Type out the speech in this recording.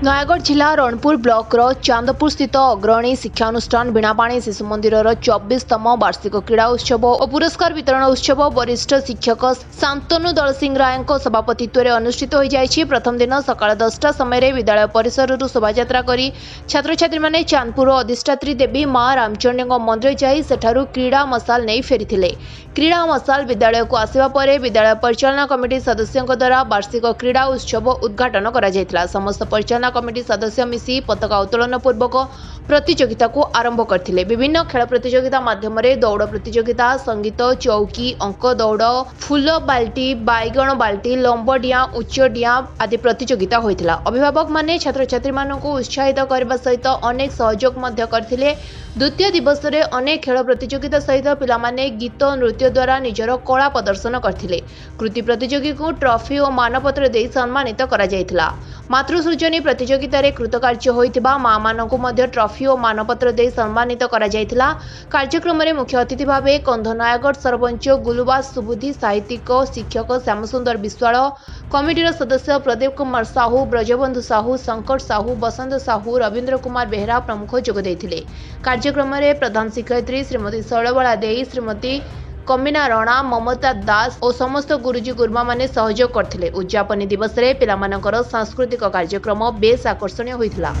नयागढ़ जिला रणपुर ब्लॉक चांदपुर स्थित अग्रणी शिक्षानुष्ठान बीणापाणी शिशु मंदिर 24तम वार्षिक क्रीड़ा उत्सव और पुरस्कार वितरण उत्सव वरिष्ठ शिक्षक शांतनु दलसिंह राय सभापतित्व में अनुष्ठित हो जाएगी। प्रथम दिन सकाळ 10टा समय विद्यालय परिसर शोभायात्रा करी छात्र छात्री माने चांदपुर अधिष्ठात्री देवी मां रामचंडी मंदिर जाई सेठारु क्रीड़ा मसाल नहीं फेरी। क्रीड़ा मसाल विद्यालय को आसिबा परे विद्यालय परिचालना कमिटी सदस्यों द्वारा वार्षिक क्रीड़ा उत्सव उद्घाटन करा जायतिला। समस्त परिचालना कमिटी सदस्य मिसी पताका उत्तोलन पूर्वक प्रतियोगिता को आरंभ करथिले। विभिन्न खेल प्रतियोगिता माध्यम दौड़ प्रतियोगिता, संगीत, चौकी, अंक दौड़, फूल बाल्टी, बैगण बाल्टी, लंब डिया, उच्च डिया आदि प्रतियोगिता होइतिला। अभिभावक माने छात्र छात्री मानकु उत्साहित करबा सहित अनेक सहयोग मध्य करथिले। द्वितीय दिवस रे अनेक खेल प्रतियोगिता सहित पिला माने गीत नृत्य द्वारा निजर कला प्रदर्शन करथिले। कृति प्रतियोगी को ट्रॉफी और मानपत्र दे सम्मानित करा जायतिला। मातृसृजनी प्रतियोगिता रे कृतकार्य होइतिबा मां मानकु मध्य ट्रॉफी और मानपत्र दे सम्मानित करा जायतिला। कार्यक्रम रे मुख्य अतिथि भावे कंध नयागढ़ सरपंच गुलुबास सुबुद्धि, साहित्यिक शिक्षक श्यामसुंदर विश्वाल, कमिटीर सदस्य प्रदीप कुमार साहू, ब्रजबंधु साहू, शंकर साहू, बसंत साहू, रवींद्र कुमार बेहरा प्रमुख जोग देथिले। कार्यक्रम रे प्रधान शिक्षयित्री श्रीमती शैलबाला देई, श्रीमती कमिना रणा, ममता दास और समस्त गुरुजी गुरुमा माने सहयोग करथिले। उद्यापनी दिवस रे पिलामानकर सांस्कृतिक कार्यक्रम बेस आकर्षणीय होइथिला।